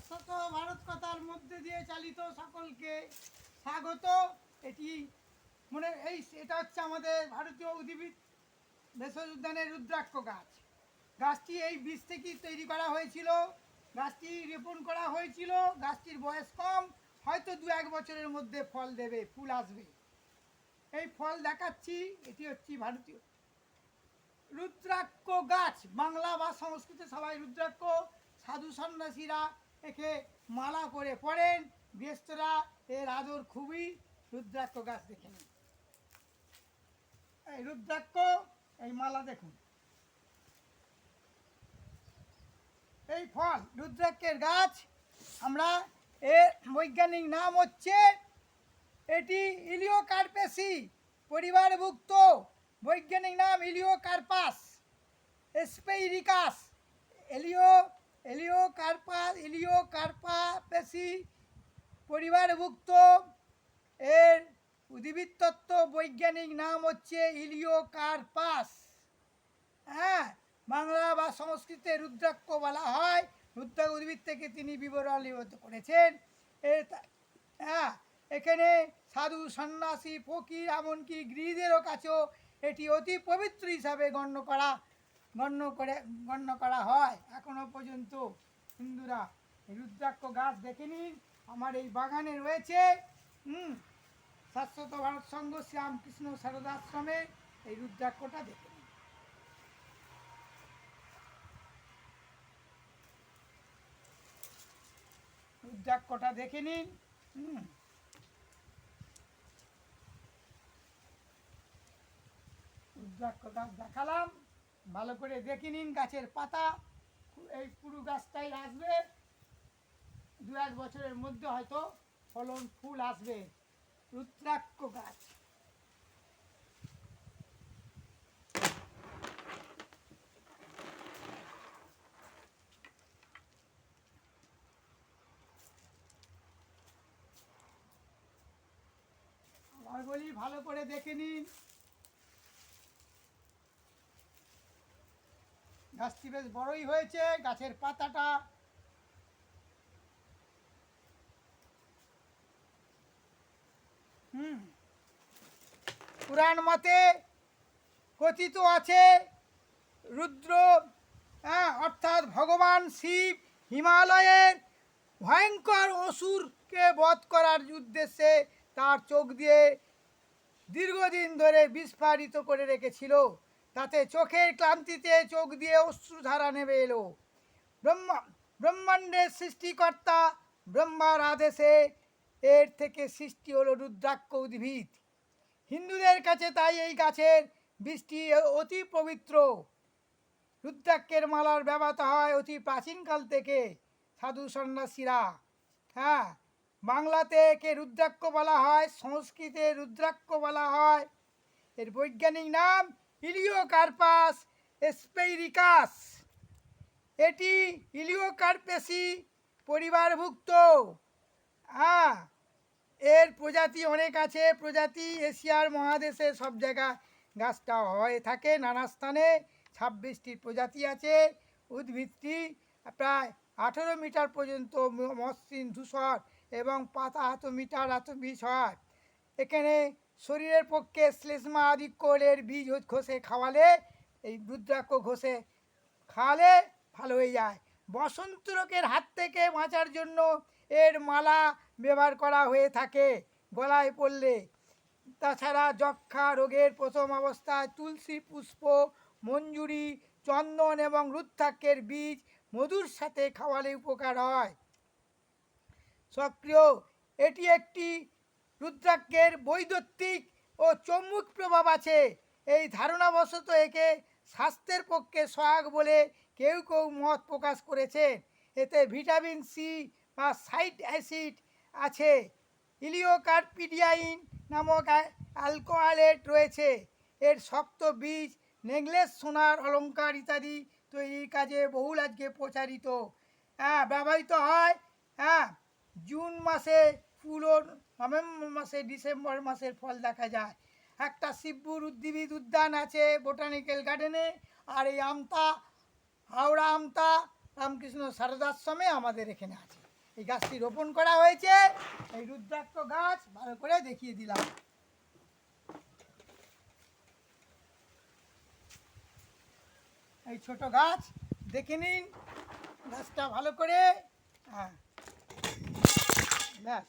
শাশ্বত ভারত কথার মধ্যে দিয়ে চালিত সকলকে স্বাগত। এটি এটা হচ্ছে আমাদের ভারতীয় উদ্ভিদ ভেষজ উদ্যানের রুদ্রাক্ষ গাছ। গাছটি এই বীজ থেকেই তৈরি করা হয়েছিল, গাছটি রোপণ করা হয়েছিল। গাছটির বয়স কম, হয়তো 2-1 বছরের মধ্যে ফল দেবে, ফুল আসবে। এই ফল দেখাচ্ছি, এটি হচ্ছে ভারতীয় রুদ্রাক্ষ গাছ। বাংলা বা সংস্কৃতে সবাই রুদ্রাক্ষ, সাধু সন্ন্যাসীরা একে মালা করে পড়েন, গৃহস্থরা এর আদর খুবই। রুদ্রাক্ষ গাছ দেখে নিন, এই রুদ্রাক্ষ, এই মালা দেখুন, এই ফল রুদ্রাক্ষের গাছ। আমরা এর বৈজ্ঞানিক নাম হচ্ছে, এটি ইলিওকার্পেসি পরিবারভুক্ত। বৈজ্ঞানিক নাম ইলিওকার্পাস স্পেইরিকাস। ইলিওকার্পাসি পরিবারভুক্ত। এর উদ্ভিদ তত্ত্ব বৈজ্ঞানিক নাম হচ্ছে ইলিওকার্পাস। হ্যাঁ, বাংলা বা সংস্কৃতে রুদ্রাক্ষ বলা হয়। রুদ্রাক্ষ উদ্ভিদ থেকে তিনি বিবরণীভূত করেছেন। হ্যাঁ, এখানে সাধু সন্ন্যাসী ফকির এমনকি গৃহীদেরও কাছেও এটি অতি পবিত্র হিসাবে গণ্য করা হয় এখনো পর্যন্ত। হিন্দুরা রুদ্রাক্ষ গাছ দেখে নিন, আমার এই বাগানে রয়েছে। শাশ্বত ভারত সংঘ শ্রীরামকৃষ্ণ শারদাশ্রমে এই রুদ্রাক্ষটা দেখে নিন। রুদ্রাক্ষটা দেখে নিন। রুদ্রাক্ষ গাছ দেখালাম, ভালো করে দেখে নিন। গাছের পাতা এই পুরো গাছটাই আসবে, 2-1 বছরের মধ্যে হয়তো ফলন ফুল আসবে। রুদ্রাক্ষ গাছ। আবার বলি, ভালো করে দেখে নিন। গাছটি বেশ বড়ই হয়েছে, গাছের পাতাটা পুরাণ মতে কথিত আছে, রুদ্র অর্থাৎ ভগবান শিব হিমালয়ের ভয়ঙ্কর অসুরকে বধ করার উদ্দেশ্যে তার চোখ দিয়ে দীর্ঘদিন ধরে বিস্ফারিত করে রেখেছিল। তাতে চোখের ক্লান্তিতে চোখ দিয়ে অশ্রুধারা নেমে এলো। ব্রহ্মাণ্ডের সৃষ্টিকর্তা ব্রহ্মার আদেশে এর থেকে সৃষ্টি হলো রুদ্রাক্ষ উদ্ভিদ। হিন্দুদের কাছে তাই এই গাছের বীজটি অতি পবিত্র। রুদ্রাক্ষের মালার ব্যবহার হয় অতি প্রাচীনকাল থেকে। সাধু সন্ন্যাসীরা, বাংলাতে একে রুদ্রাক্ষ বলা হয়, সংস্কৃতে রুদ্রাক্ষ বলা হয়। এর বৈজ্ঞানিক নাম ইলিওকার্পাস স্পেইরিকাস। এটি ইলিওকার্পেসি পরিবারভুক্ত। এর প্রজাতি অনেক আছে। প্রজাতি এশিয়ার মহাদেশে সব জায়গায় গাছটা হয়ে থাকে, নানা স্থানে 26টি প্রজাতি আছে। উদ্ভিদটি প্রায় 18 মিটার পর্যন্ত মসৃণ ধূসর এবং পাতা এত মিটার এত বীজ হয়। এখানে শরীরের পক্ষে শ্লেষ্মা আধিক্যের বীজ ঘষে খাওয়ালে, এই রুদ্রাক্ষ ঘষে খাওয়ালে ভালো হয়ে যায়। বসন্ত রোগের হাত থেকে বাঁচার জন্য এর মালা ব্যবহার করা হয়ে থাকে গলায় পড়লে। তাছাড়া যক্ষা রোগের প্রথম অবস্থায় তুলসী পুষ্প, মঞ্জুরি, চন্দন এবং রুদ্রাক্ষের বীজ মধুর সাথে খাওয়ালে উপকার হয়। সক্রিয়, এটি একটি রুদ্রাক্ষের বৈদ্যুতিক ও চৌম্বক প্রভাব আছে। এই ধারণাবশত একে স্বাস্থ্যের পক্ষে সহায়ক বলে কেউ কেউ মত প্রকাশ করেছে। এতে ভিটামিন সি বা সাইট অ্যাসিড আছে। ইলিওকার্পিডিয়াইন নামক অ্যালকোহলেট রয়েছে। এর শক্ত বীজ নেকলেস, সোনার অলঙ্কার ইত্যাদি তৈরির কাজে বহুল আজকে প্রচারিত, ব্যবহৃত হয়। জুন মাসে ফুল ও নভেম্বর মাসে ডিসেম্বর মাসের ফল দেখা যায়। একটা শিবপুর উদ্ভিদ উদ্যান আছে বোটানিক্যাল গার্ডেনে। আর এই আমতা, হাওড়া আমতা রামকৃষ্ণ শারদাশ্রমে আমাদের এখানে আছে। এই গাছটি রোপণ করা হয়েছে। এই রুদ্রাক্ষ গাছ ভালো করে দেখিয়ে দিলাম। এই ছোট গাছ দেখে নিন গাছটা ভালো করে। হ্যাঁ, ব্যাস।